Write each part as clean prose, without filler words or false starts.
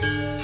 Hãy subscribe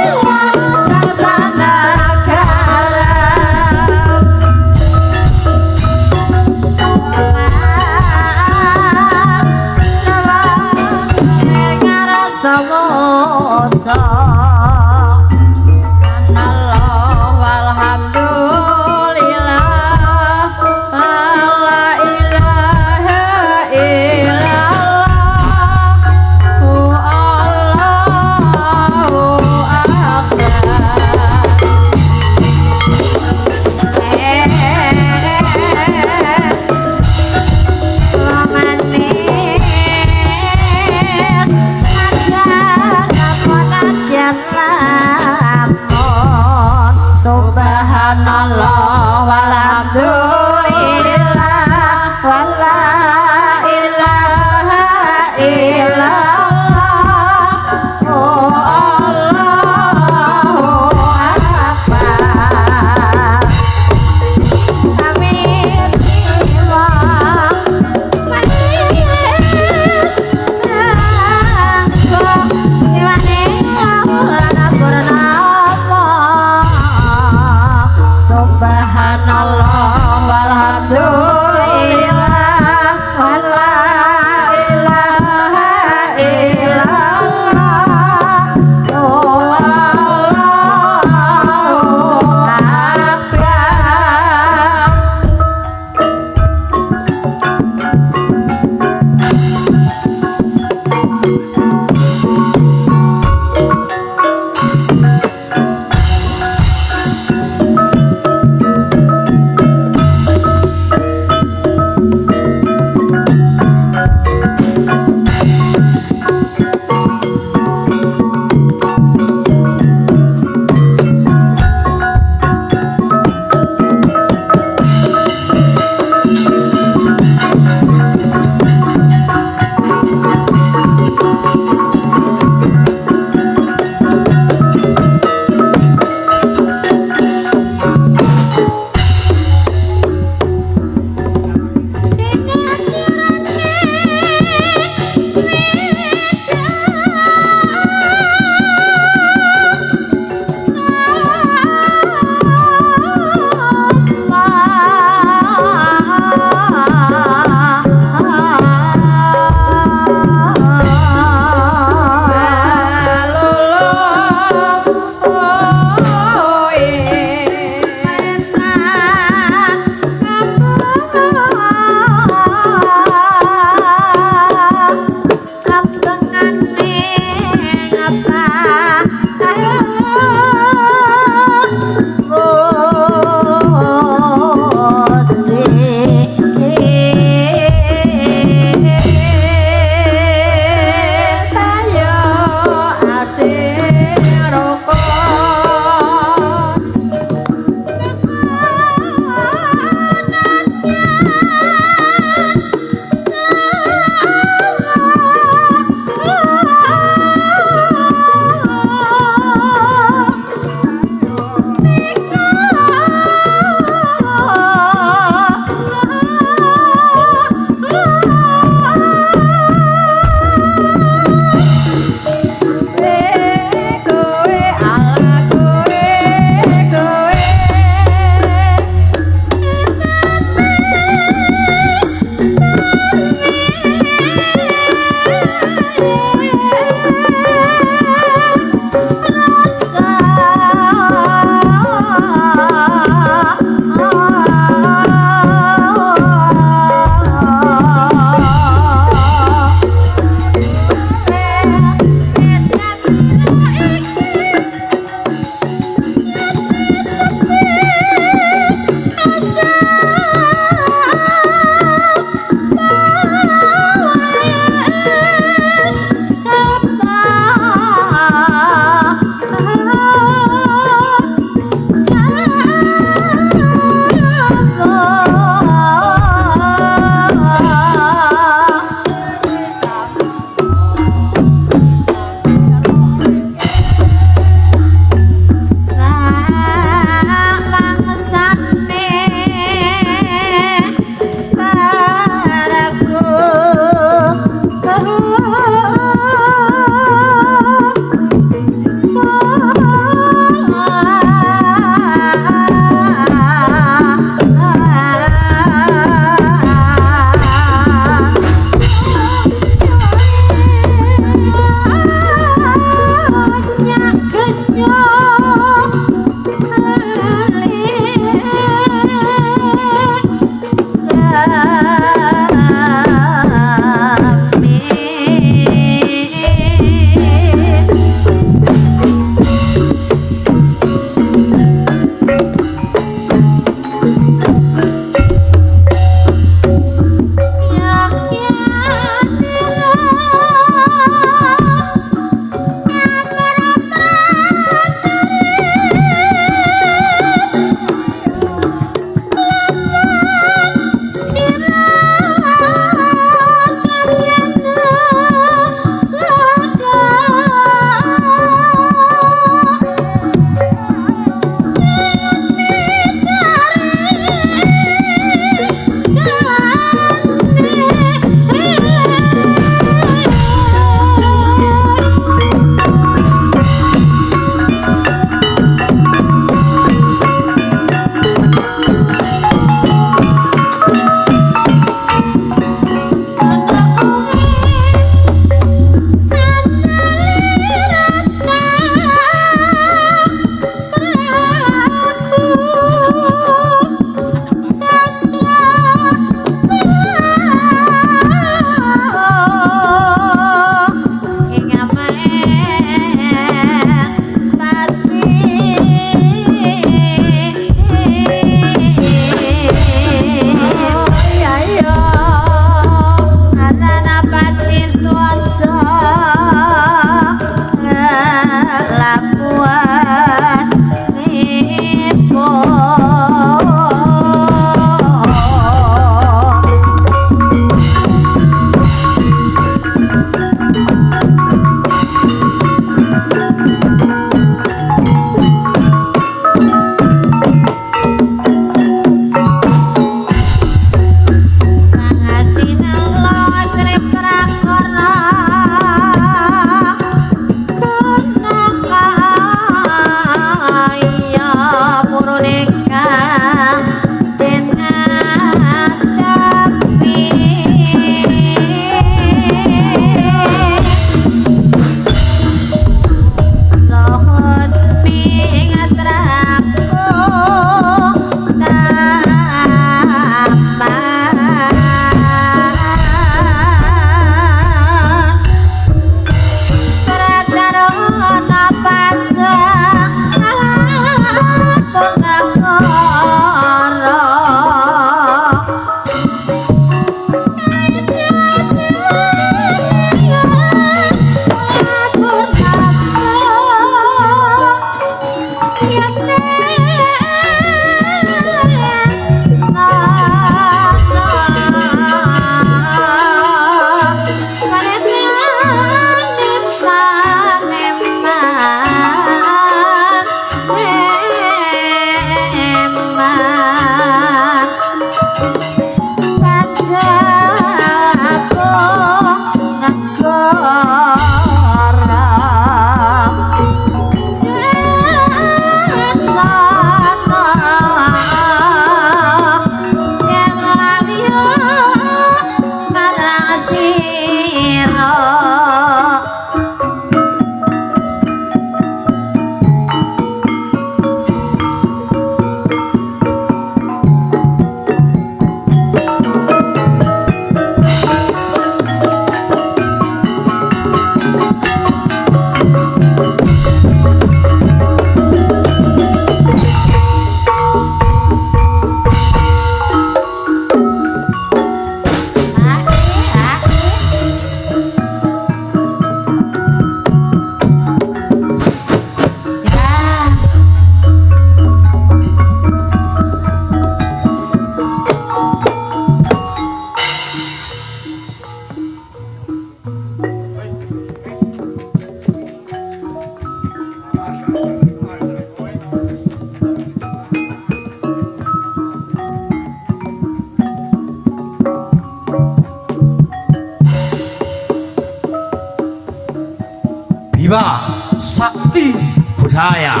Biwa Sakti Budaya.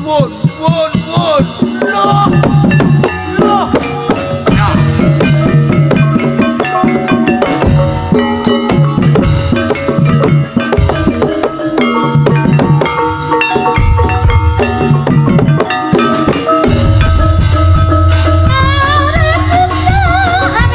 Wun loh ya. Arep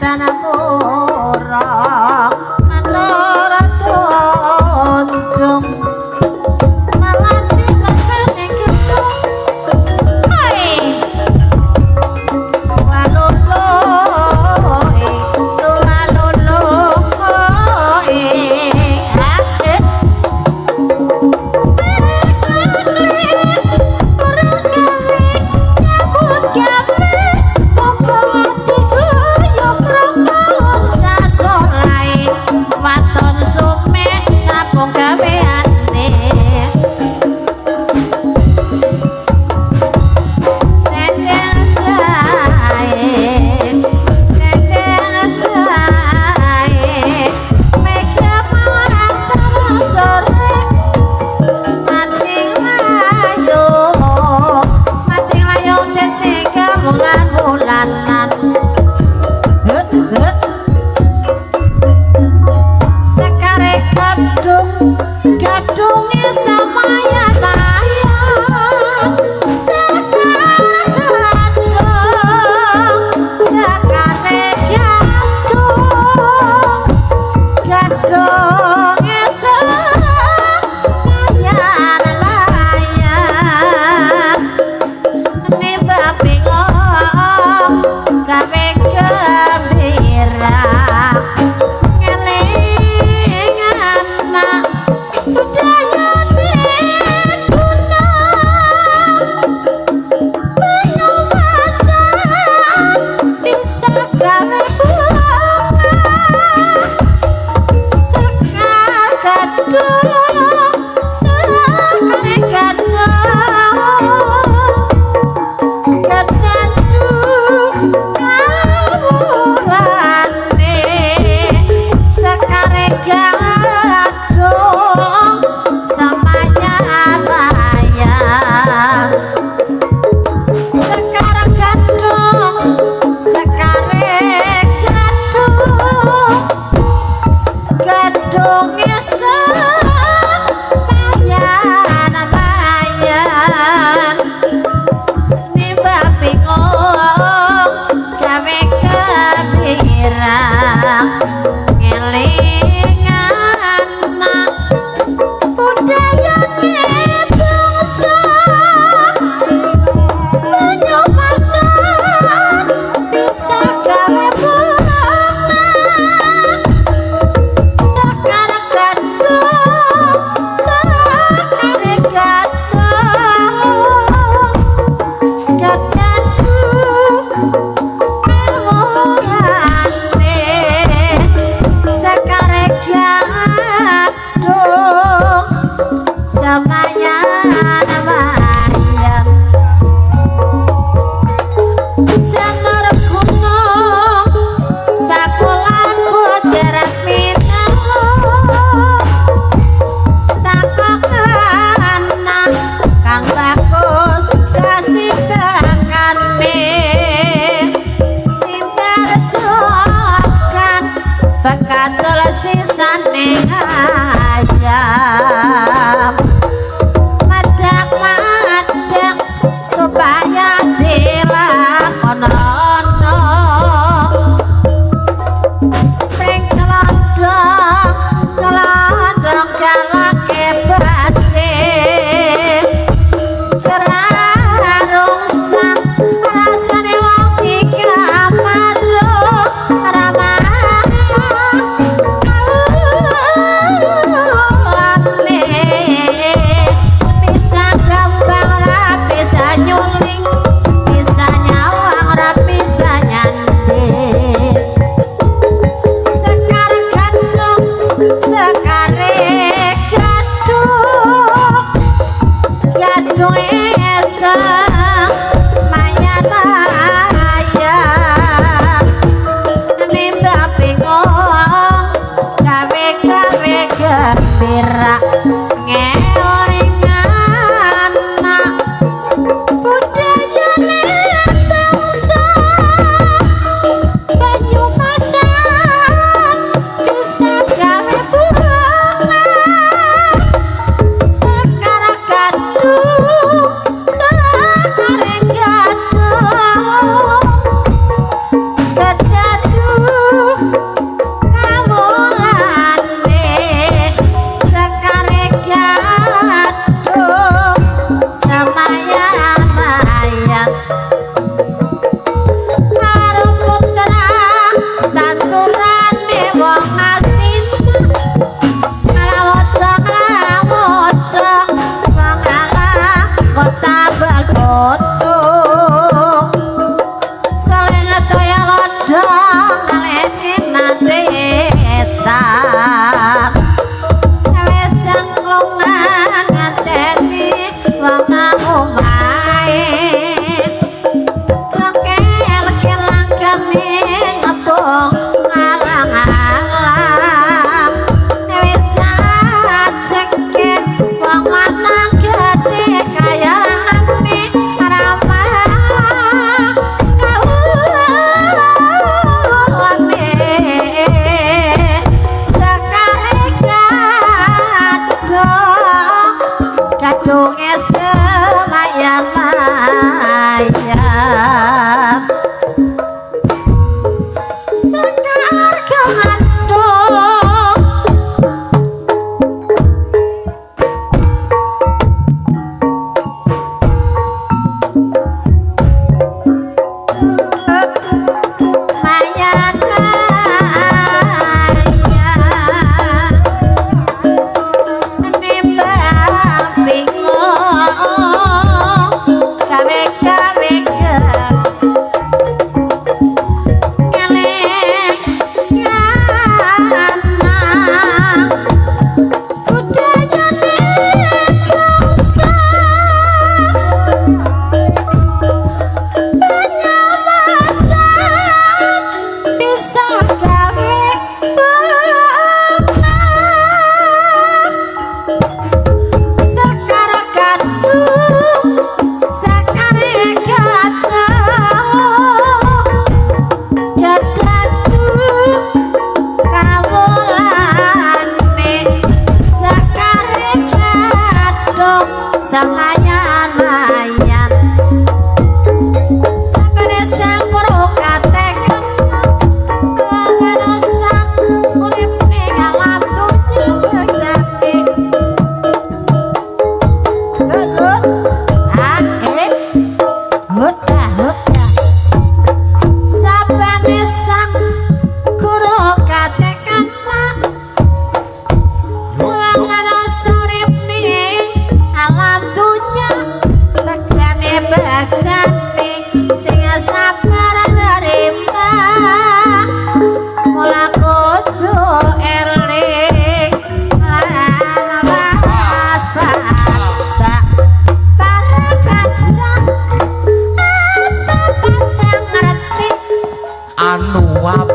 sanapura manora tunjung malati makane gedung hai walolo walolo waton sume napung gaweane dendeng jahe mega malang sore mati layo tete gamungan bulanan sekare gadunge samaya layan sekare gadunge samaya layan ni babi ngom gawe gembira Kadadu ngawurane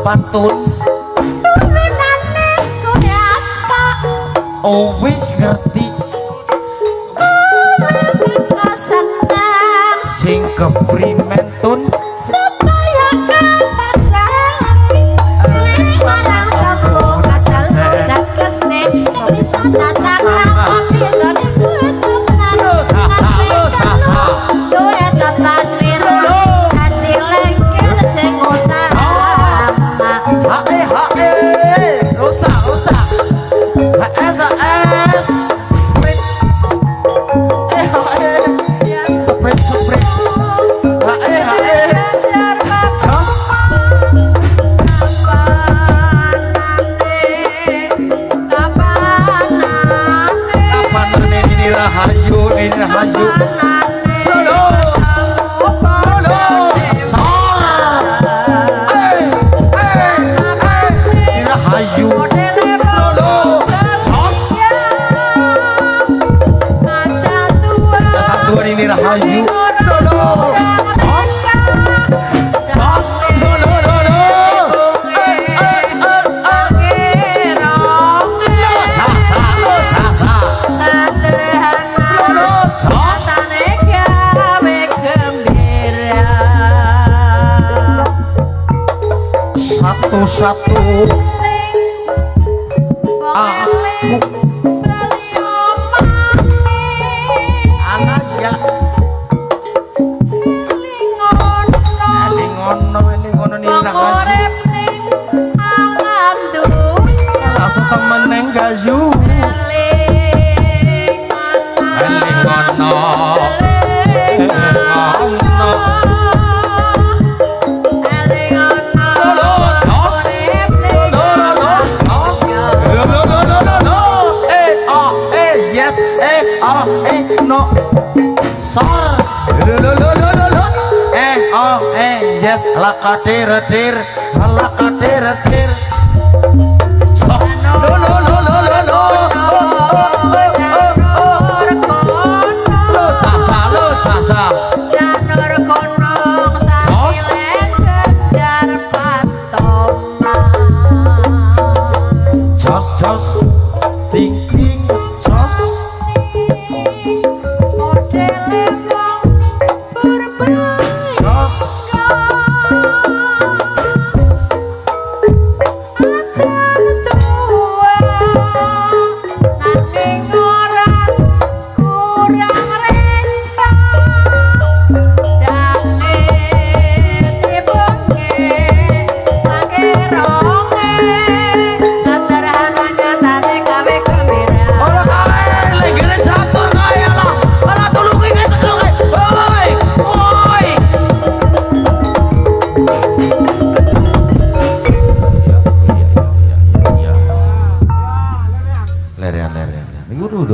patun Tuminane kowe apa oh wis ngerti kok seneng sing keprimen tun supaya kapan lali orang kamu kadal dak kesne bisa datang rampok pilone kuwe Doe tapas miro hati lengker sing utama hae rosa HS split split hae sos kapanane ini rahayu solo Hayu solo sos datang tua ini rahayu solo sos solo sa solo sos satu-satu aku anaknya elingono nih rahayu rasa temen yang gayu elingono no sor yes lakatir sa janur gunung sawilen kejar patoman jos ting jos modele wong berbahaya jos ajan tua nanging orang kurang reka dange tibonge mangke ronge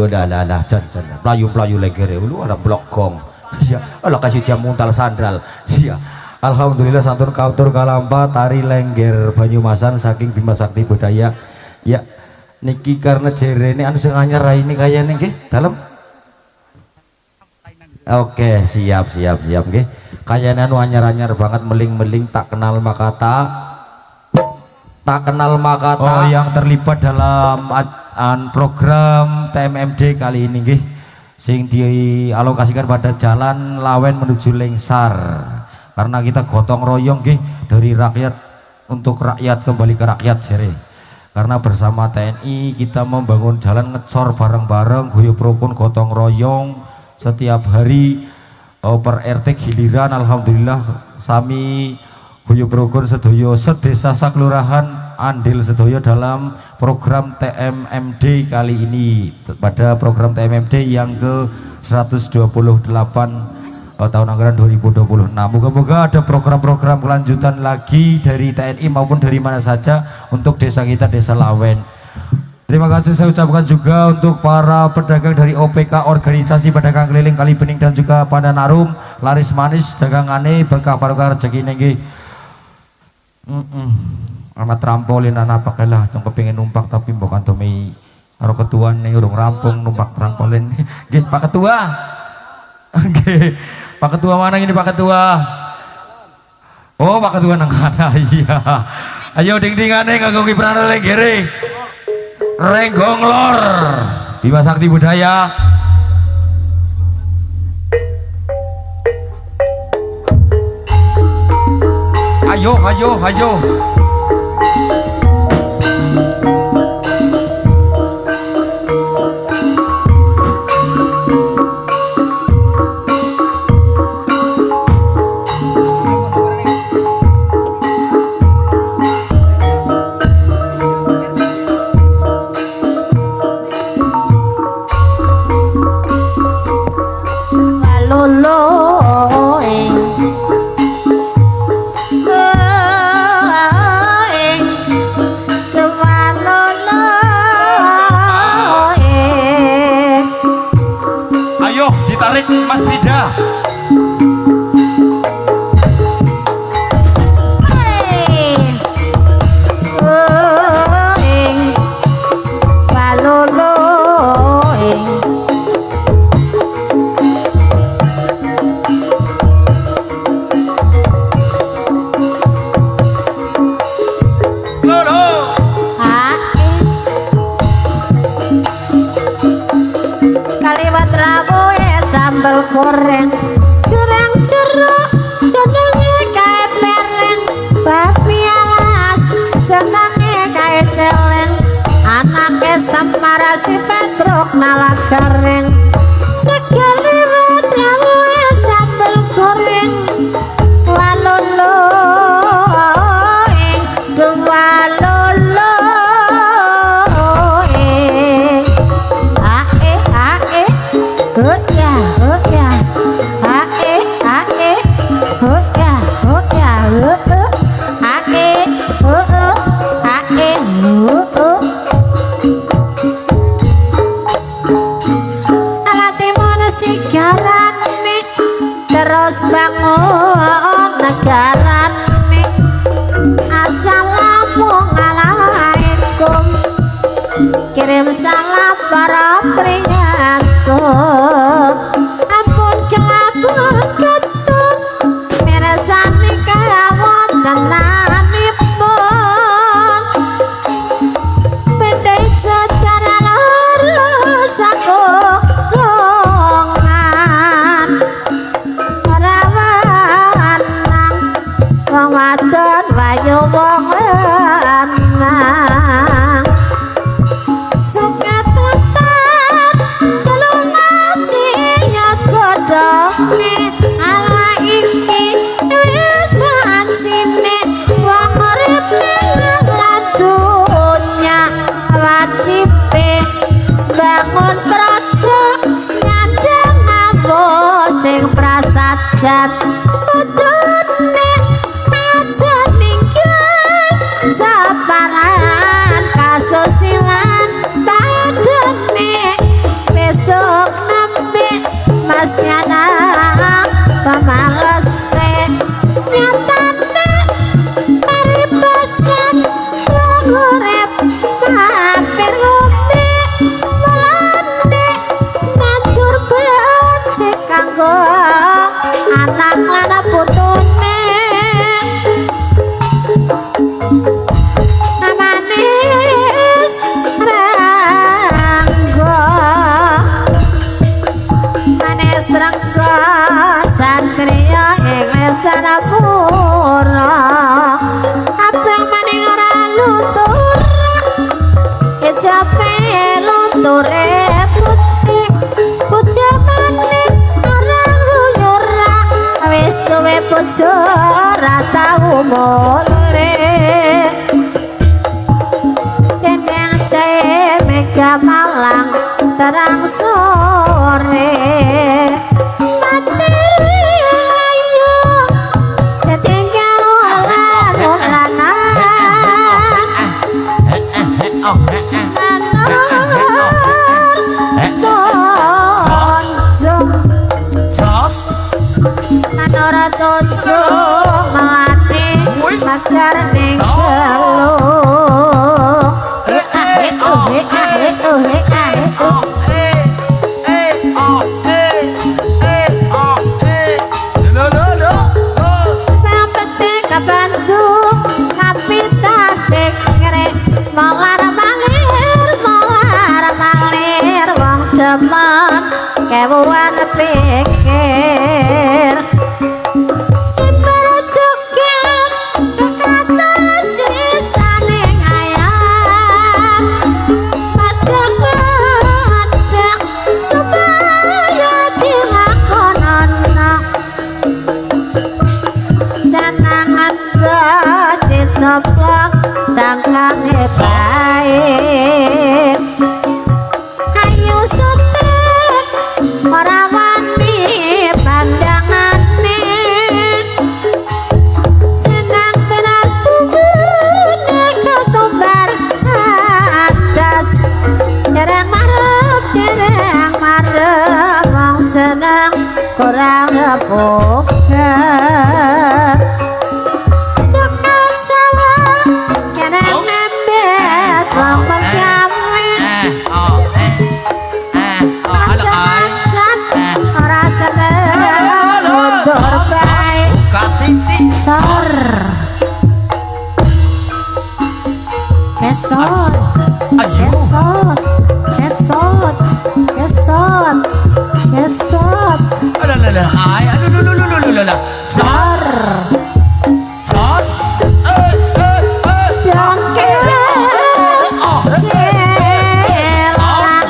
Udah lah, jan playu legere lu ada blok gong. Ya, Allah kasih jam muntal sandal. Ya. Alhamdulillah santun kautur kalampa tari lengger Banyumasan saking Bima Sakti Budaya. Ya, niki karena jerene anu sing anyar ini kayane nggih, dalem. Oke, siap nggih. Kayane anu anyar-anyar banget meling-meling tak kenal maka Oh, yang terlibat dalam program TMMD kali ini nggih sing dialokasikan pada jalan Lawen menuju Lengsar, karena kita gotong royong nggih dari rakyat untuk rakyat kembali ke rakyat jere, karena bersama TNI kita membangun jalan ngecor bareng-bareng guyub rukun gotong royong setiap hari per RT giliran. Alhamdulillah sami guyub rukun sedoyo sedesa sakelurahan andil sedoyo dalam program TMMD kali ini, pada program TMMD yang ke 128 tahun anggaran 2026. Moga-moga ada program-program kelanjutan lagi dari TNI maupun dari mana saja untuk desa kita, desa Lawen. Terima kasih saya ucapkan juga untuk para pedagang dari OPK, Organisasi Pedagang Keliling Kalibening, dan juga Pandanarum laris manis dagangane berkah barokah rezeki nggih. Amat trampolin anak pakailah tong kepingin numpak tapi bukan tomi karo ketua nih urung rampung numpak trampolin. Nggih Pak Ketua. Nggih. Pak Ketua mana ini Pak Ketua? Oh Pak Ketua nang kana iya. Ayo ding-dingane kanggo kiprana lenggere. Renggong lor. Bima Sakti Budaya. Ayo. Ditarik Mas Rida. Goreng jurang jeruk jenenge kae pereng, babi alas jenenge kae celeng, anake Samara si Petruk nala gareng, segala watrawe sambel goreng, walolo dua lolo terus bangun negarane. Assalamualaikum, kirim salam para priyantum, ampun kelabun ketun mirsani kawon tenanipun, pendai secara lurus aku wadon wayu wong lanang suket letan celunan siat godhonge ala iki wis ansine wong urip ning ladunya wajibe bangun praja nyandang ambo sing prasajan kudune saparan kasusilan badane Gusti anak pamalese nyatane paribasan urip mampir ngombe mulane matur becik kanggo anak lan putune manis rangga manis rangga satria inglesan pura abang maning ora luntur kejape lunture putih pujamane orang luyura wis duwe bojo ora tau mulih dene jae mega malang terang sore mati ayo ketinggal lalunan Manora tojo melati magar ning gelo Mampete kabantu kapitan cengre molar malir wong demen kewuan pikir si parajoget kekaton sisane ngayam padhak-padhak supaya dilakonono janangan dadi coplok cangkange baik ayo sotet ora wani pandangane jeneng beras tubune ketumbar atas dereng marep wong seneng kurang repokan suka sawah kene nembet wong pegawai macet-macet ora seneng mundur bae sor kesot kesot kesot kesot kesot sor dongkel kelang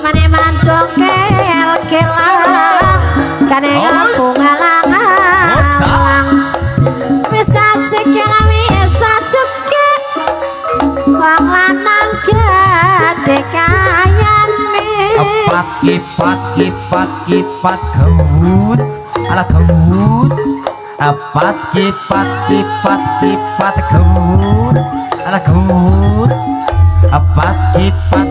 maneman dongkel kelang kane aku ngalang-alang wis sajeke wis sajeke wong lanang gede kayane kipat gawut ala gawut apat kipat gawut ala gawut apat kipat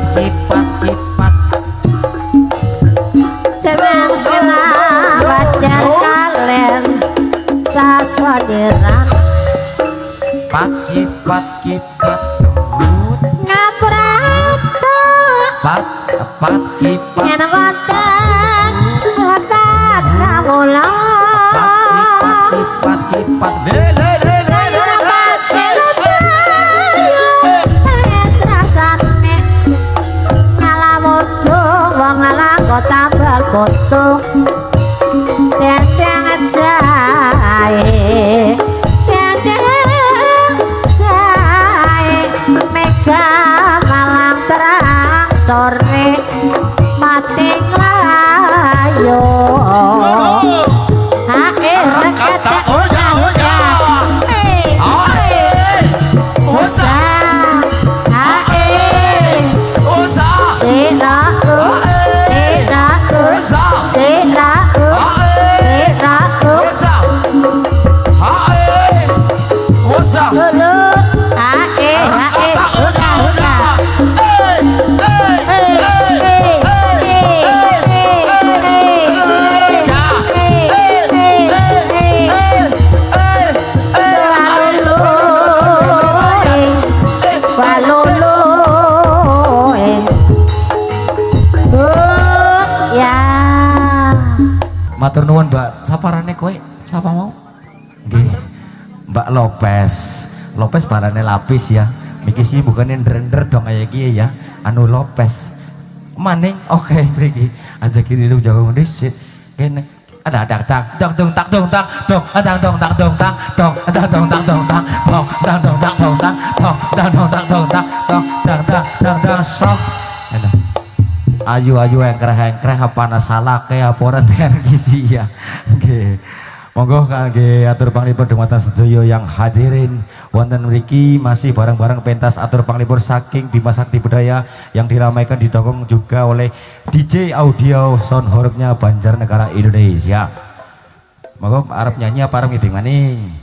jeneng selawat kalen sasoderan kipat gawut ngaprata apat kipat yen wonten lebat kawula kipat sayur bacil bayu rasane ngalamudu wong ngalako tambal butuh dendeng jahe mega malang terang sore mati nglayo rekata matur nuwun Mbak. Saparane kowe? Sapa mau? Nggih. Mbak Lopez barane lapis ya. Miki sih bukannya ndrender dong kayak gini ya. Anu Lopez. Maning oke mriki. Aja kiri lu jago ngesit. Kene ada tak dong dong tak dong tak dong ada dong tak dong tak dong ada dong tak dong tak dong dang dong tak dong tak dong dang dong tak dong tak dong dang sok. Ayu engkreh apa nasalake apa renten gizi ya. Nggih. Monggo kangge atur panglipur dumateng sedaya yang hadirin wonten mriki masih bareng-bareng pentas atur panglipur saking Bima Sakti Budaya yang diramaikan didukung juga oleh DJ Audio Sound Horornya Banjarnegara Indonesia. Monggo arep nyanyi apa arep ngiding maning?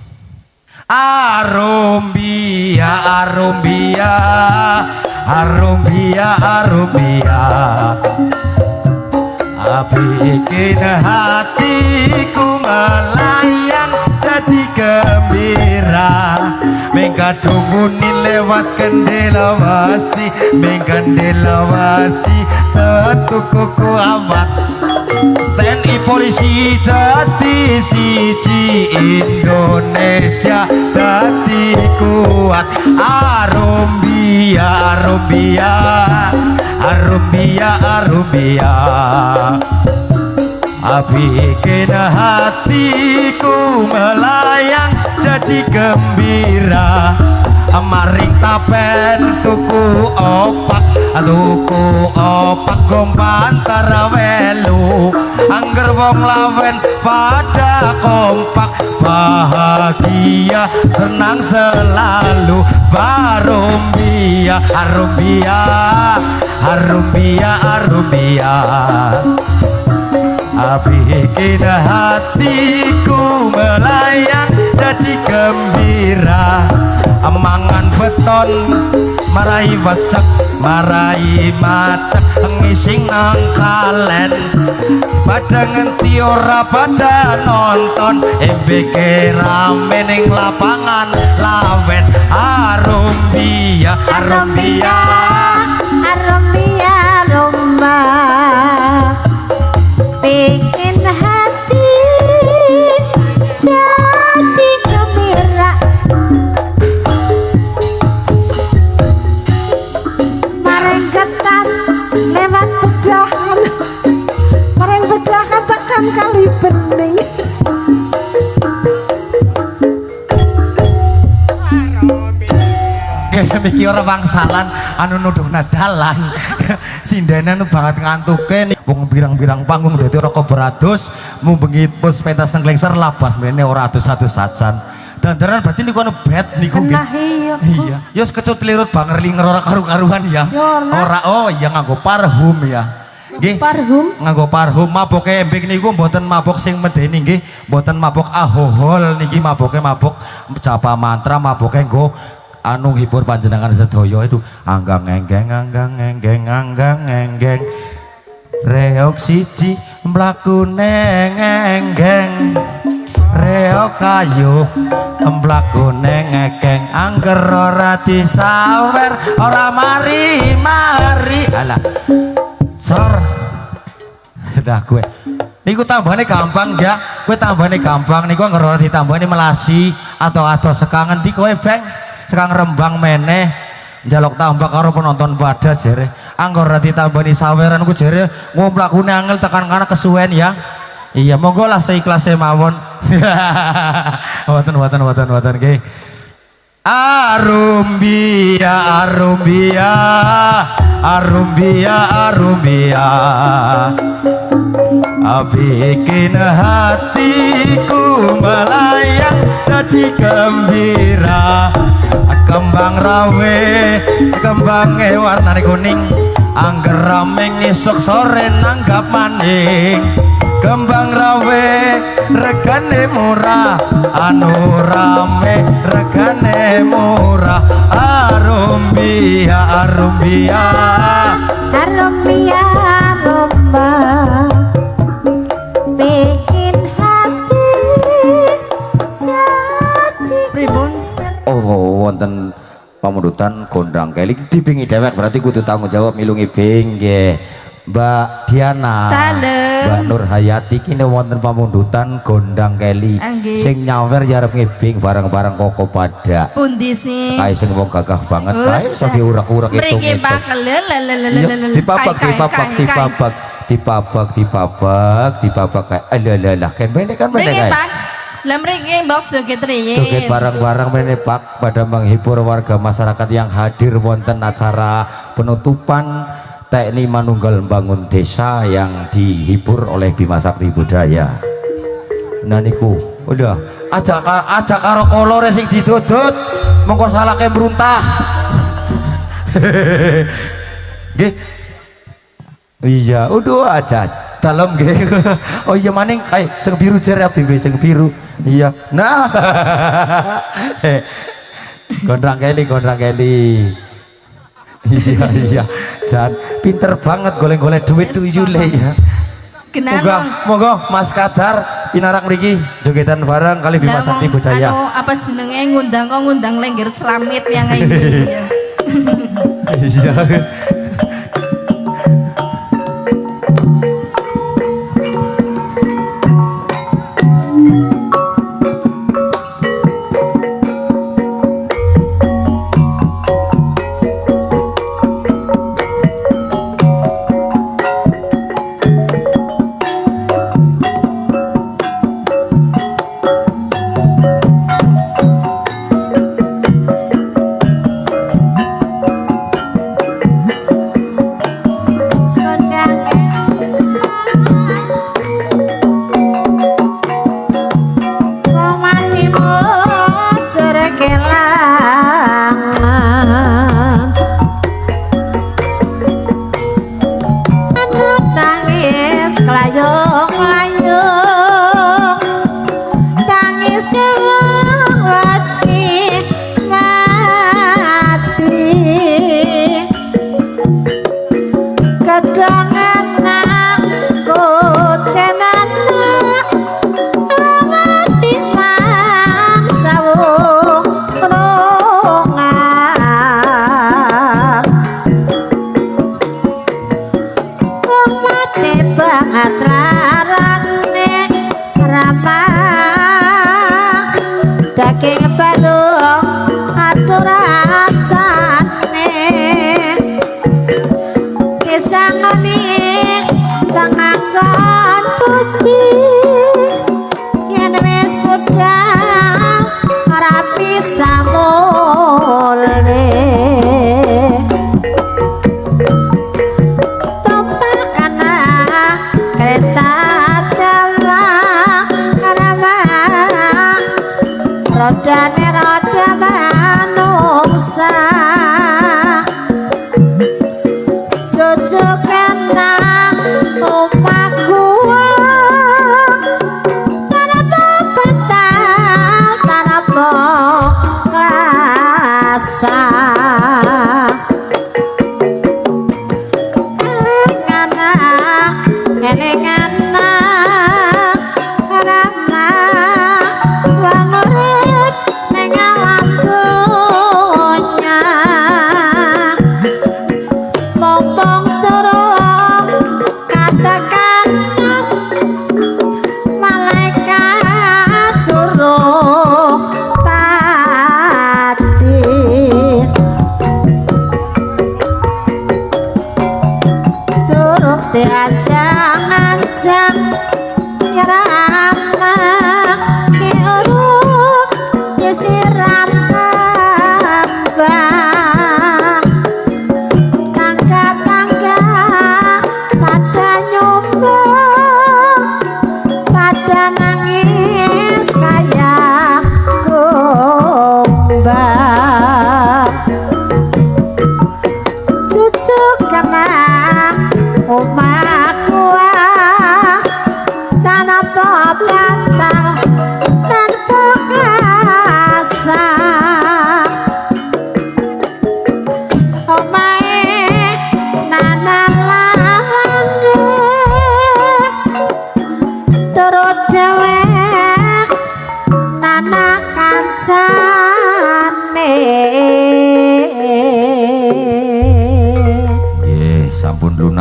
Arumbia arumbia arumbia arumbia bikin hatiku melayang jadi gembira mengkadunguni lewat kendela wasi tetukuku awat TNI polisi dadi siji Indonesia dadi kuat arumbia arumbia arumbia arumbia bikin hatiku melayang jadi gembira maring tapen tuku opak gompantar welu angger wong lawen pada kompak bahagia tenang selalu barumbia arumbia arumbia arumbia bikin hatiku melayang jadi gembira mangan beton marai wacak marai macak ngising nang kalen pada ngenti ora pada nonton MBK rame ning lapangan lawen arumbia arumbia arumbia rumba bikin hati jadi gembira maring kertas lewat bedahan maring bedahan tekan kali bening Miki ora wangsalan anu nuduhna dalan sindene nu banget ngantuke wong pirang-pirang panggung dadi ora keberados mung bengi pos pentas teng Lengser labas mrene ora atus-atus sajan dandaran berarti niku anu bet niku nggih iya ya kecut lirut banger linger ora karu-karuan ya ora oh iya nganggo parfum ya nggih parfum nganggo parfum maboke embing niku mboten mabok sing medeni nggih mboten mabok ahohol niki maboke mabok japa mantra maboke nggo anu hibur panjenengan sedaya itu anggang enggeng reok siji mlaku nengenggeng reok kayu mlaku nengengeng angger ora disawer ora mari alah sor dah gue niku tambahane gampang ya gue tambahane gampang niku angger ora ditambahane melasi atau sekangen di kowe beng sekang Rembang meneh njaluk tambah karo penonton pada jere anggur rati tambani saweran ku jere ngomplakune angel tekan kana kesuwen ya iya monggo lah seikhlasé mawon wonten nggih arumbia arumbia arumbia arumbia bikin hatiku melayang jadi gembira kembang rawe kembange warnane kuning angger rame ngisuk sore nanggap maning kembang rawe regane murah anu rame regane murah arumbia arumbia arumbia rumba bikin hati jadi pribun oh wonten pamundutan gondang kelik dipingi dewek berarti kudu tanggung jawab milungi bing nggih Mbak Diana, Dalem. Mbak Nur Hayati kini wonten pamundutan gondang keli Anggih. sing nyawer jarep ngibing bareng-bareng koko pada Pundi sih? kae sing wong gagah banget kae iso diurak-urak Mriki itu bakal dipabak kayak alalah kan pendek kan pendek Mriki kae Pak. Lah mriki mbok joget riyin. joget bareng-bareng mene Pak pada menghibur warga masyarakat yang hadir wonten acara penutupan TNI Manunggal Bangun Desa yang dihibur oleh Bima Sakti Budaya. Nah niku udah aja karo kolore sing didodot mengko salahke meruntah. Nggih. Iya, udah aja dalam nggih. Oh iya maning kae sing biru jerep dhewe sing biru. Iya. Nah. Gondrang keli. Iya. Jan pinter banget golek-golek duit tuyule ya. Moga Mas Kadar pinarak mriki jogetan bareng kali Bima Sakti Budaya. Apa jenenge ngundang Lengger Celamit yang ini. Iya.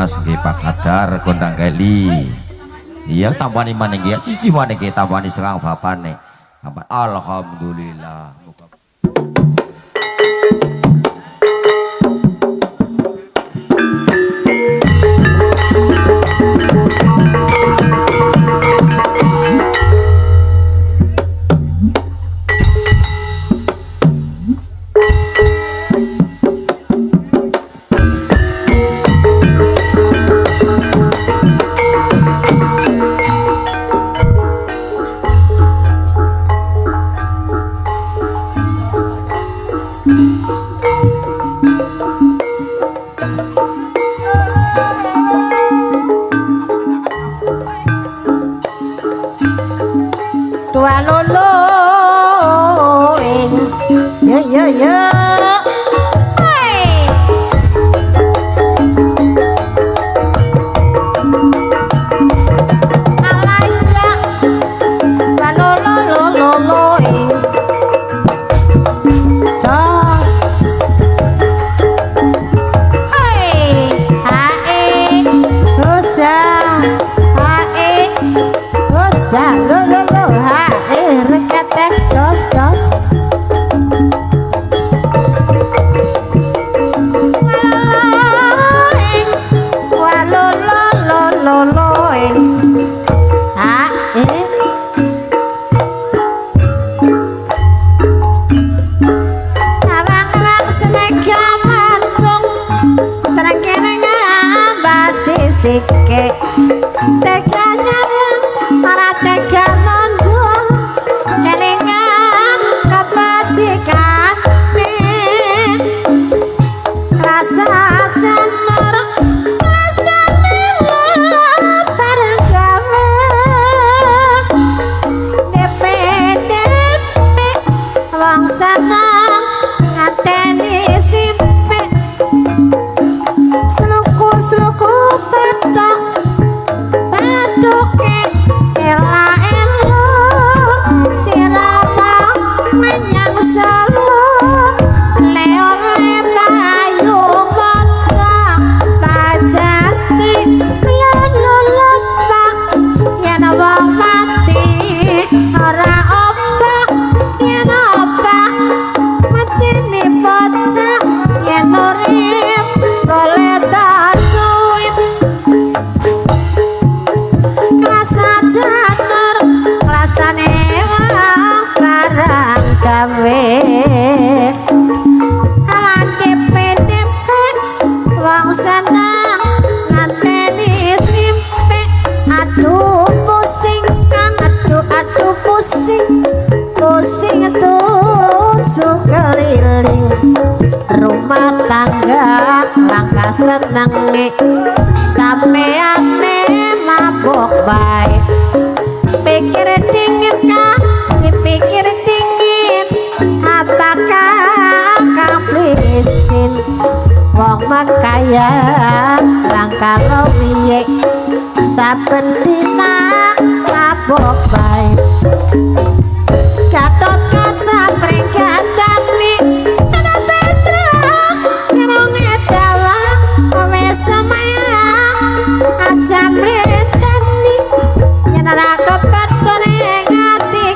Mas nggih Pak Kadar Gondang Keli. Iya tambani maning ya cici maning ki tambani sekang bapane. Alhamdulillah. Sike teganya para tega nondo kelingan kebajikan rasa janur rasa nila bareng gawe DP wong seneng nganteni simpe sluku pedok paduke ela elo sirama menyang selo leole bayu mondang pajati lololotak yen wong mati ora obah yen obah matine bocah yen urip golek duit klasa janur klasane barang gawe alane PDP wong seneng nganteni simpe aduh pusing kang aduh pusing tujuh keliling rumah tangga langkah senenge sampeane mabuk bae pikir dingin kan dipikir dingin apakah kaprisin wong makaya langkah lowiye saben dina mabuk bae Gatot kaca pringgatani ana Petruk ngerong edawa wis semayang aja mrecani yen ora kepethone ngati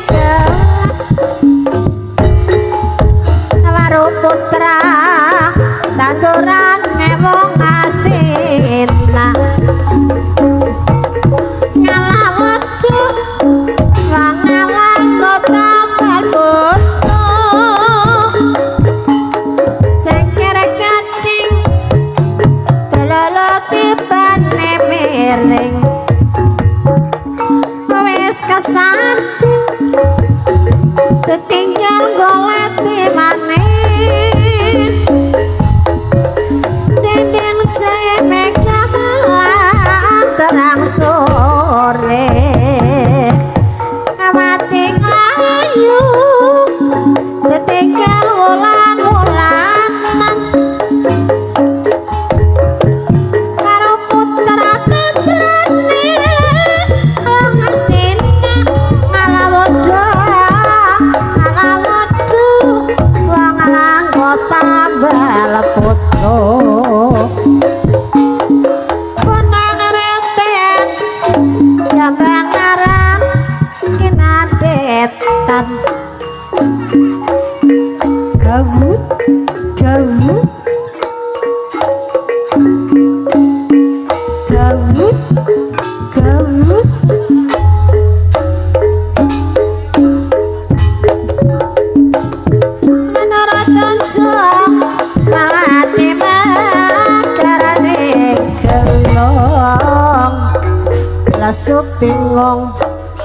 karo putra tandurane wong Astina ngalah wedhus wong ngalah kota miring wis kesanding ditinggal goleti maneh dendeng ceme kalah terang sore amati layu ditinggal wulan-wulanan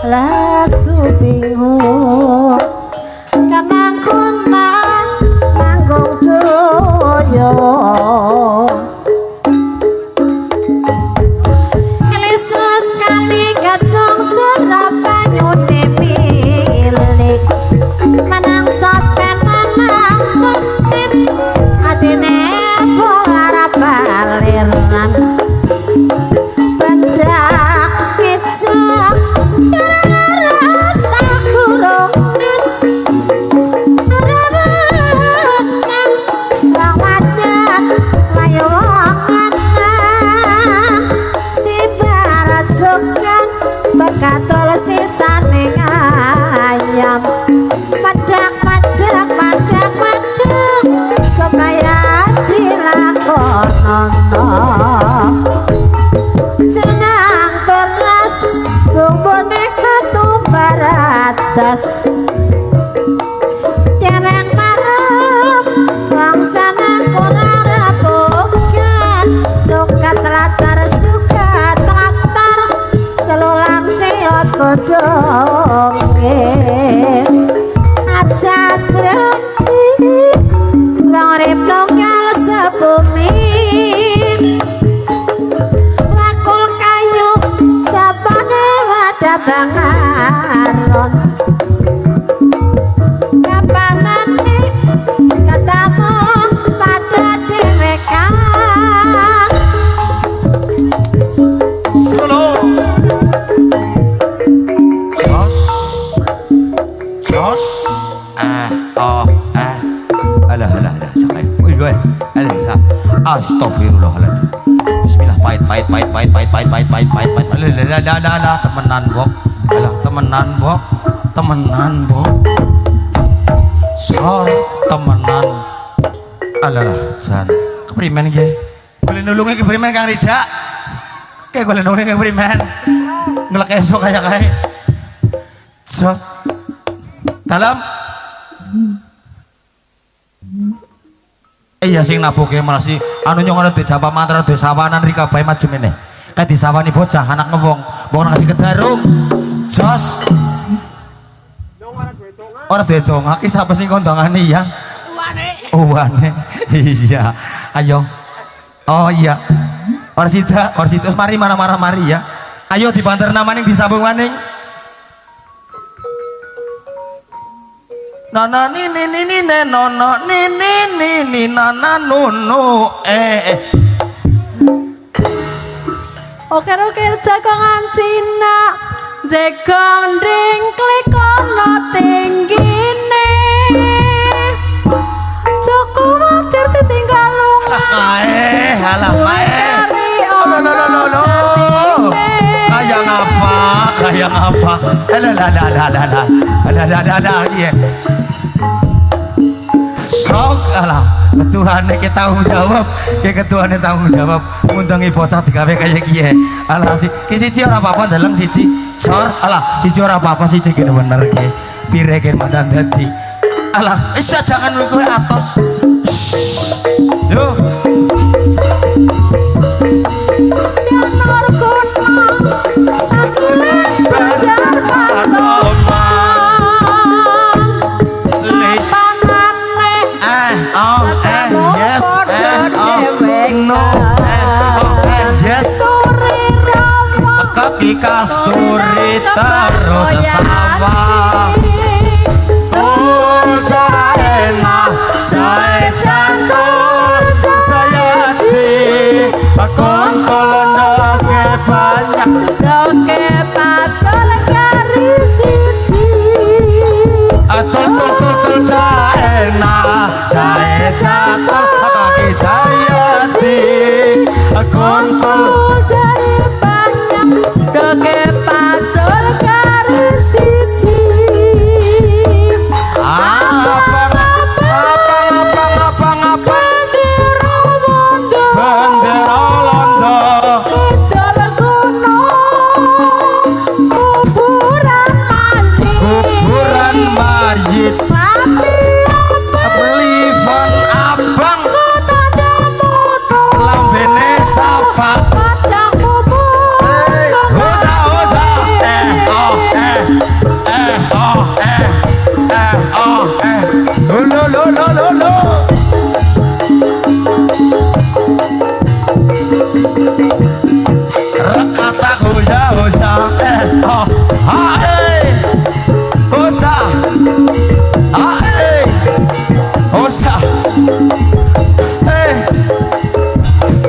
lesu bingung kanang kunang manggung doyo Elisus kali gedung cerah banyune milik manang soten manang soten atine bola baliran bedak icok rasa kurungan rebutan wong wadon layu wong lanang si barajokan bekatul sisane ayam madak supaya dilakonono jenang beras bumbune ketumbar atas dereng marep wong seneng ora rebukan suka telatar celulang siot kodonge aja treki wong urip nunggal sebumi wakul kayu jabane wadah bangaron kapanane katamu pada dewekan Solo Jos alah sakit woi astagfirullahaladzim bismillah pahit alah temenan bok sor temenan alah jan keprimen iki golek nulunge keprimen Kang Rida kayak golek nulunge keprimen ngelek esok kayak so dalam iya sing nabuke malah si anu nyong di Jawa mantra di sawanan rika bae maju meneh kayak disawani bocah anak ngewong mau ngasih kedarung jos orang bedong aki siapa sih kondongane ya uwane iya ayo oh iya orang situ mari marah mari ya ayo dibanter namaning disambung maning nana nini nono nini nana nunu Oke jagongan Cina jegong ring klikono tinggine Joko watir ditinggal lunga halah kayak apa alah iya sok alah ketuane kita tanggung jawab ngundangi bocah digawe kayak kiye alah siji ora apa-apa dalam siji cor alah siji ora apa-apa siji kene bener ki pire kene mandan dadi alah jangan kowe atos yo Jangan kono sakile bajar pakoman yes no yes kaki kasturi taruh sawah jaena jae cantur jayati bakon kolondoke banyak doke pacol kari siji atul jaena jae cantur kaki jayati kontol dari banyak doke pacol kari siji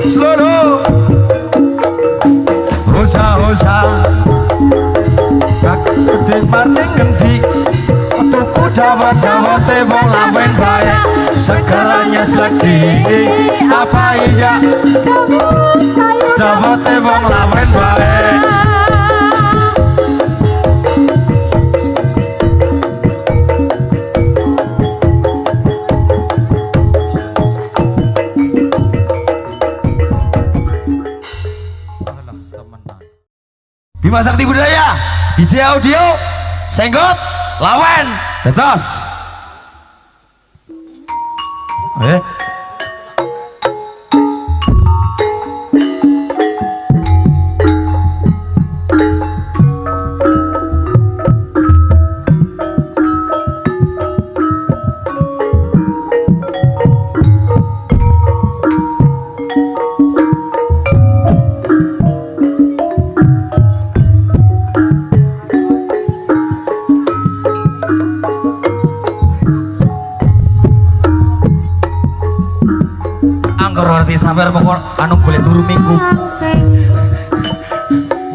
seluruh hosa kakudin maning ngendi tuku dawa-dawote wong lawen bae segeranya selagi apa iya dawote wong lawen bae Bima Sakti Budaya DJ Audio Senggot Lawen Tetos sabar pokok anu golek turu minggu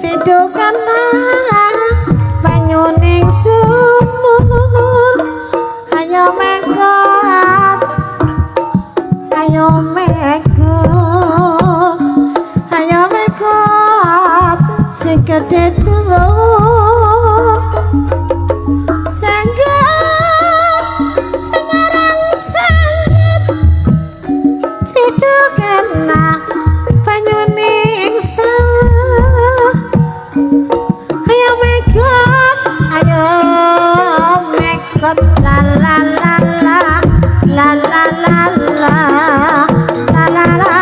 cedokan banyuning sumur ayo megot sing gedhe dhuwur senggot Semarang sengit cedokan banyuning sawah ayo megot la la la la la la la la la la la la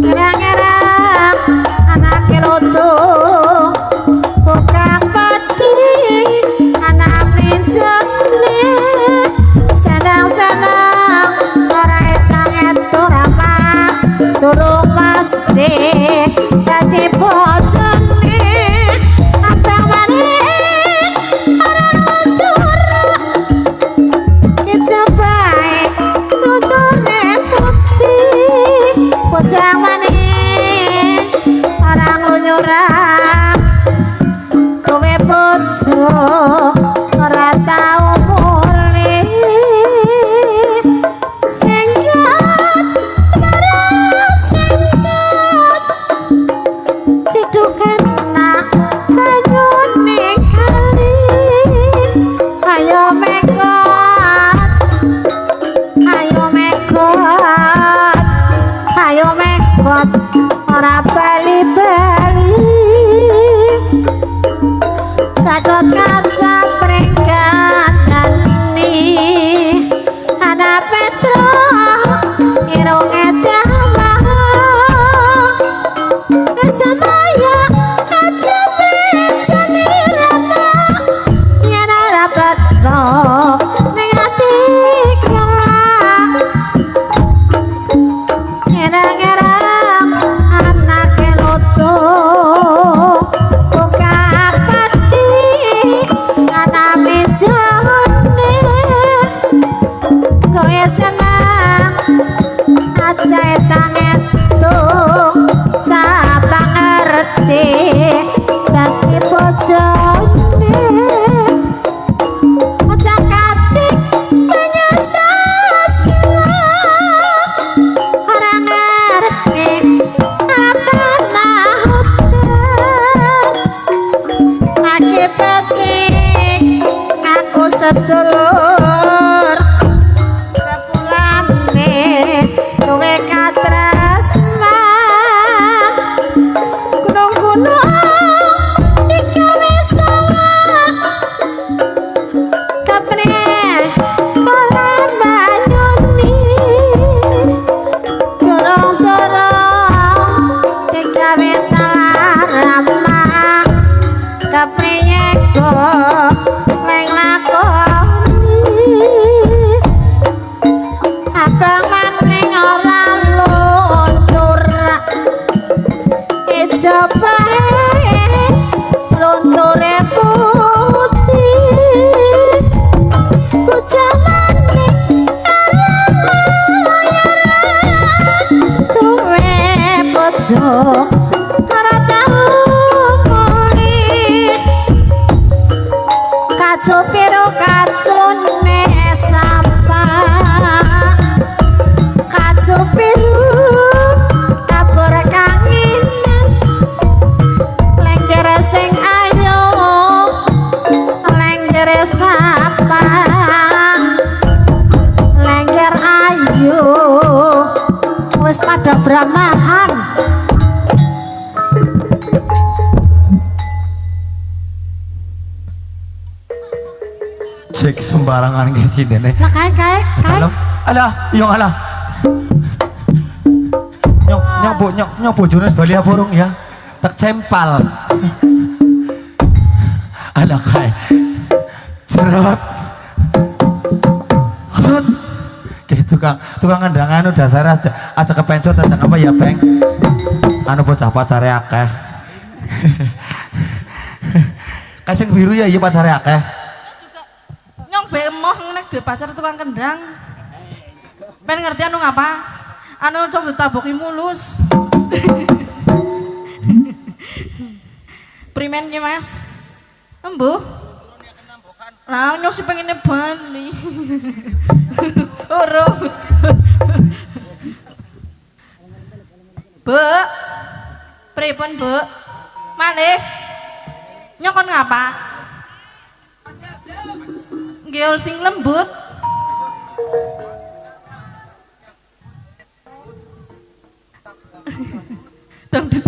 ngerang-ngerang anake loto buka padi anak mlinjone senang-senang ora etang-etur apa durung pasti dadi bojone abang maning ora nutur ijabae nuturne putih bocah maning ora ngluyuran tuwe bojo ora tau mulih senggot Semarang senggot cedukan banyuning kali ayo megot ora bali-bali Gatot kaca pringkandani ana Petro irunge damah kesamaya aja prejani rama yen ora petro ning ati kelak ngerang-ngerang anake loto buka padi ana mejane kowe senang aja etang-etung sapa ngerti dadi bojone aja kacik menyesal ora ngerti apa nahutan akibat aku sedulur sepulane kowe katresnan gunung-gunung digawe sawah kapne kolam banyuni dorong-dorong digawe salarama kapriyeko leng lakoni abang maning ora luntur ijabae lunture putih bocah maning ora aja ora tau mulih kaco piro kacone sampah kaco piro kapur kanginan lengger sing ayo lengger sapa lengger ayo wis pada bramahan cek sembarangan ke sini nih. lah kae Alah, yang alah. Nyok bojone sebali burung ya. Tak cempal. Alah kae. Cerot. Hut. Kayak tukang ngendangan udah dasar aja kepencot aja apa ya, Beng. Anu bocah pacare akeh. Kasing biru ya iya pacare akeh. Nyong bemoh nek duwe pacar tukang kendang. Ben ngerti anu ngapa? Anu cok ditaboki mulus. Primen ki Mas? Embuh. Lah nyong sih pengen bali. Urung. Bu. Pripun, Bu? Malih. Nyong kon ngapa? Nggih sing lembut. Dangdut.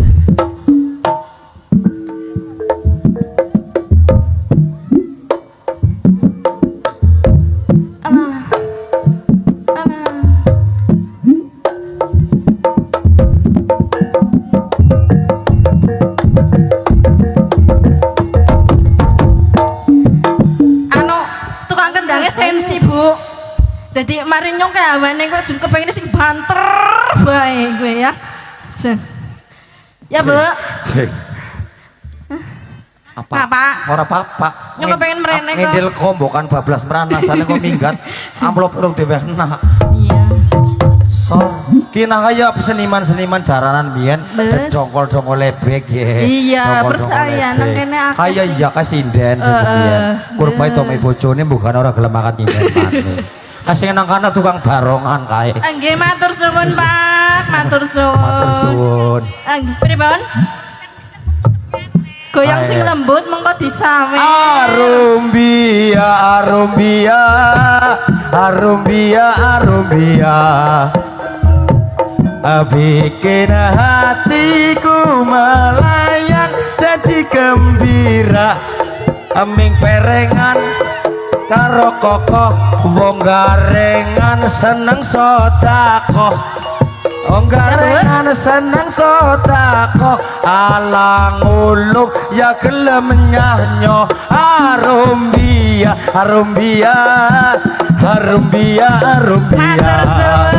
Alah. Tukang kendangnya sensi, Bu. Jadi mari nyong kayak awane kok jeng kepengin sing banter bae gue ya. Jeng. Ya, Bu. Cek. Apa? Ora apa-apa. Nyong kepengen mrene kok. Ngedil kombokan bablas merana sale kok minggat. Amplop urung diwehna. Iya. Sor. Kina kaya seniman-seniman jaranan biyen Beres. dongkol-dongkol lebek ya. Iya, Dongkol-dongkol percaya, lebek. nang kene akeh Kaya sih. iya kasinden sebenarnya. Kurbai tome bojone bukan ora gelem makan nyinden maneh. Kasih nang kana tukang barongan kae. Nggih matur suwun, Pak. Matur suwun. Matur suwun. Nggih, pripun? Goyang sing Ayo. lembut mengko disawe. Arumbia, arumbia, arumbia, arumbia. Bikin hatiku melayang jadi gembira. Aming perengan karo kokoh wong garengan seneng sedekah. Wong garengan seneng sedekah alang ulung ya gelem nyanyo. Arumbia, arumbia, arumbia, arumbia. Matur suwun.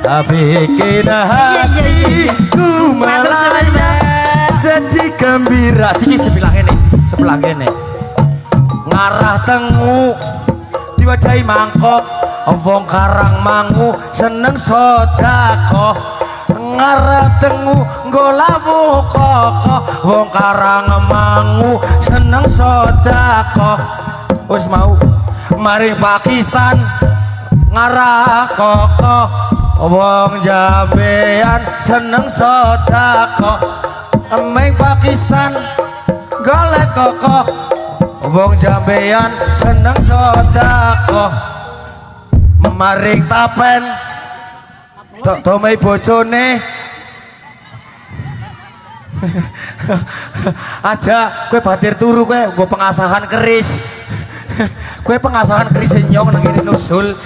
Bikin hatiku Matur suwun, melayang jadi gembira. Siki sebelah kene ngarah tengu diwadahi mangkok wong karang mangu seneng sedekah ngarah tengu nggo lawu koko wong karang mangu seneng sedekah wis mau mari Pakistan ngarah koko wong jambean seneng sedekah emeng Pakistan golet koko wong jambean seneng sedekah maring tapen domei bojone aja kue batir turu kue pengasahan keris kue pengasahan keris nyong nang ini nusul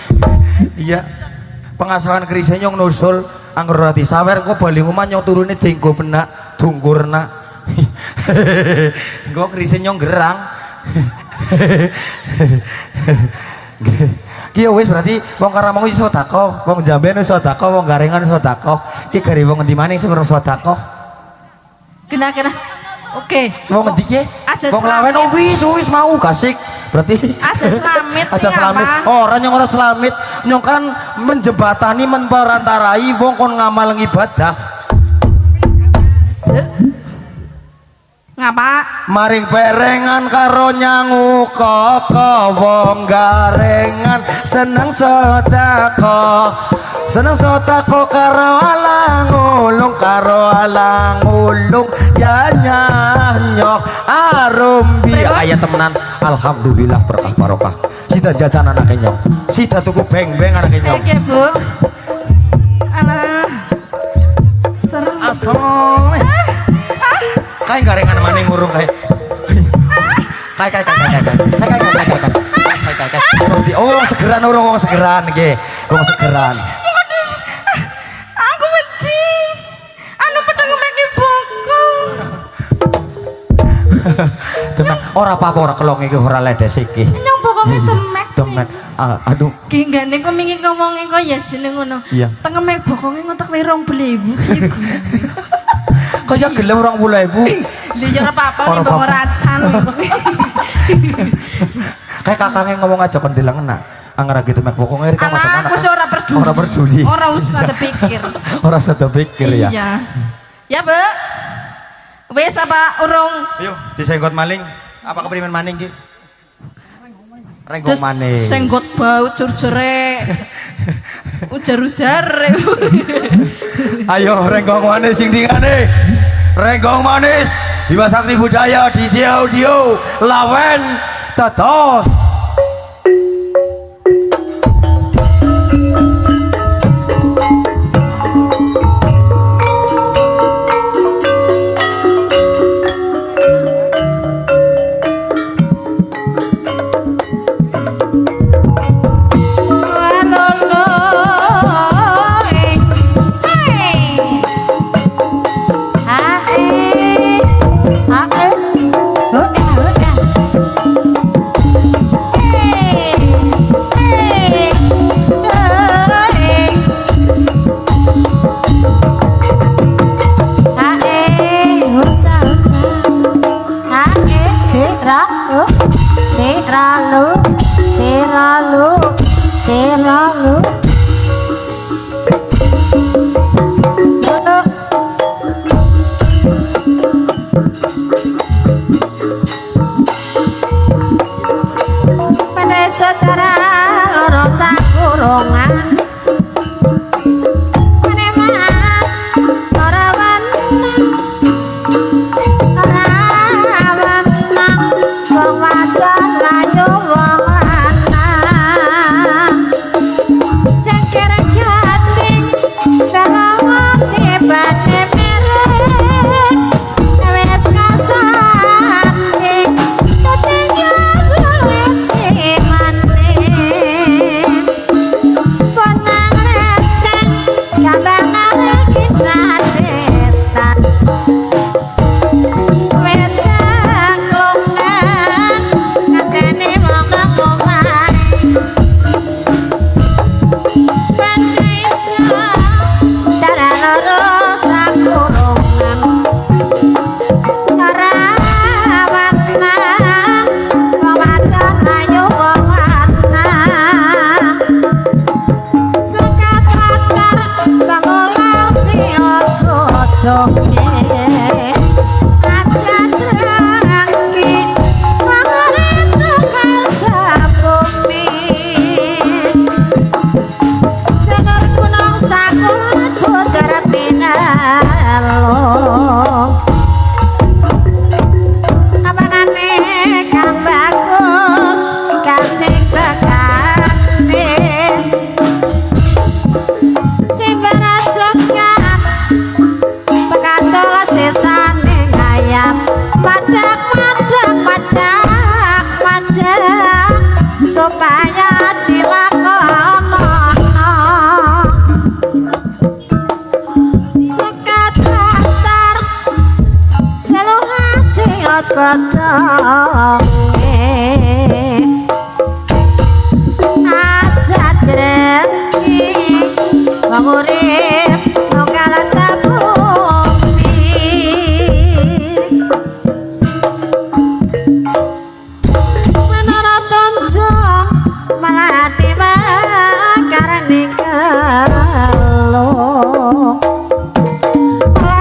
iya pengasahan keris nyong nusul anggur roti sawer kue bali ngomong nyong turune dinggo benak dungkurna kok keris nyong gerang Ki wis berarti wong Karamang iso sedekah, wong Jamben iso sedekah, wong Garengan iso sedekah. Ki gari wong endi maneh sing ora sedekah? Kena. Oke. Wong endi ki? Aja Wong Lawen wis mau kasik. Berarti Aja selamit aja sing selamit. apa? Ora nyong ora selamit. Nyong kan menjembatani memperantarai wong kon ngamal ibadah. Ngapa? Maring perengan karo nyangu koko wong garengan seneng sotako karo alang ulung ya nyanyok arumbi ayat temenan alhamdulillah berkah barokah sida jajan anak kenyong sida tuku beng-beng anak kenyong Oke Bu. Alah. Serem. asal kayak garengan maning ngurung kayak oh segeran urung segeran nggih wong segeran Aku wedi. Anu pedang meki bokong. tenang ora apa-apa ora kelong iki ora ledes iki Nyong bokonge temek. temek aduh Ki gane kok mingi ngomonge kok ya jeneng ngono. Iya. Tengemek bokonge ngotak 20.000 iku. kok ya gelem 20.000 Lha ya ora apa-apa Ora nih bawa apa-apa. racan. kayak kakangnya ngomong aja kondilang enak anggar gitu mek bokong iri kamu Anakku sih ora peduli. ora peduli Ora usah dipikir. ora sadar pikir ya Iya. Ya, Bu. Wes apa urung? ayo disenggot maling apa keprimen maning ki renggong Terus maning senggot bau curjere. Ujar-ujar. ayo renggong manis sing dingane renggong manis Bima Sakti Budaya DJ Audio Lawen Tetos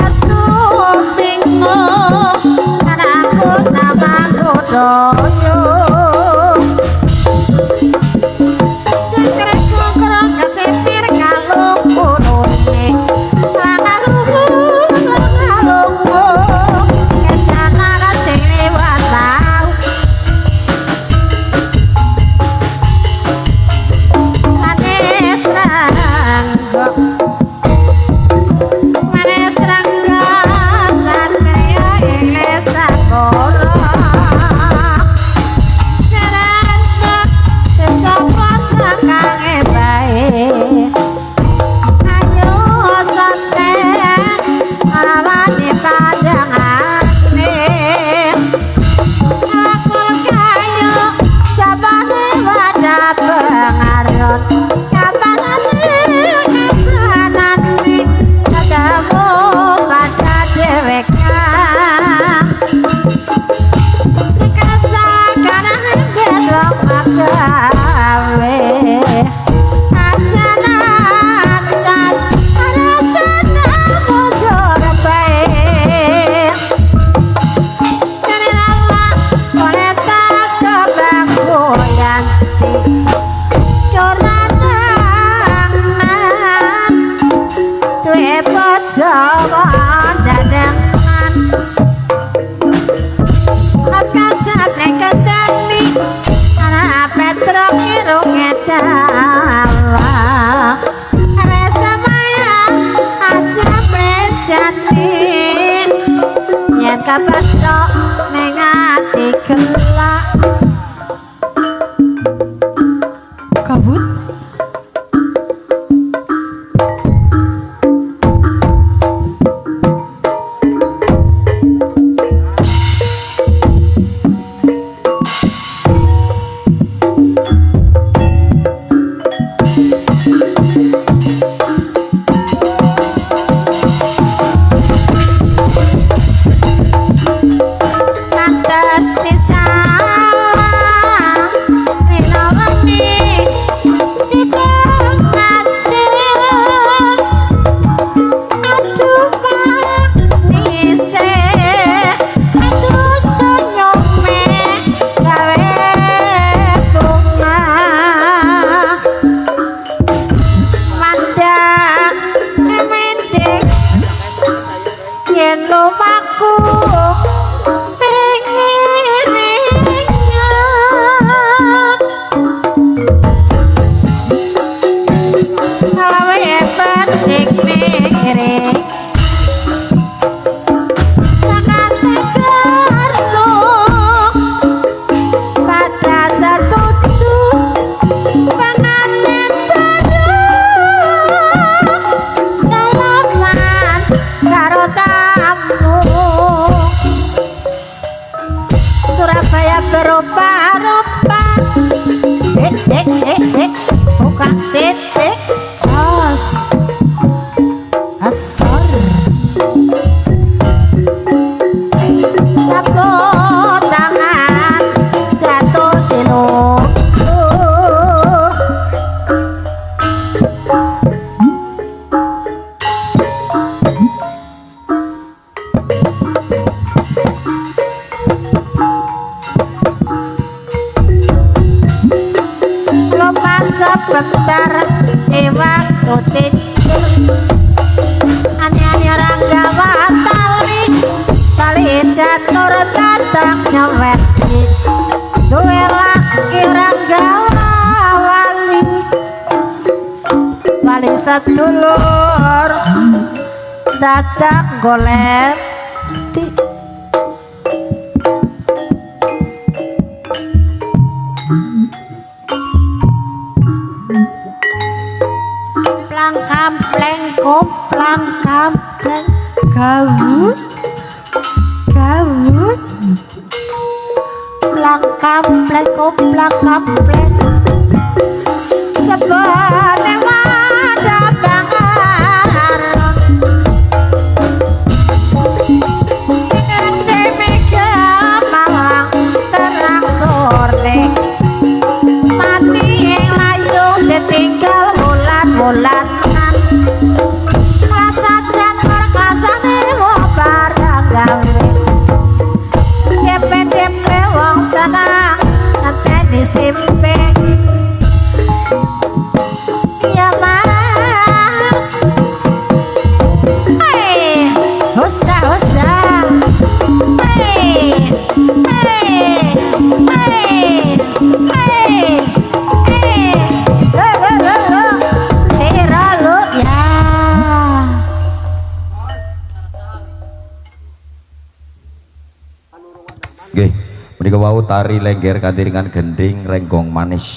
Rasupi Jawa dadangan akan sate kendali anak Petro kirung edawa resa maya aja prejani yen kapetok ning ati gelak kabut bukan sitik jos asor sapu tangan jatuh di luhur sebentar di waktu tidur aneh-aneh ranggawa tali janur tatak nyewet duwe laki ranggawa wali sedulur tatak golek kampleng koplang kampleng gawut plang kampleng koplang kampleng jebane wadah bangaran cemeke malang terang sore mati ing layu ditinggal bulan rasa janur rasane wong barang gawe depe wong senang ngenteni simpe ya mas hei hosa hei Nggih, menika wau tari lengger kanthi gending renggong manis.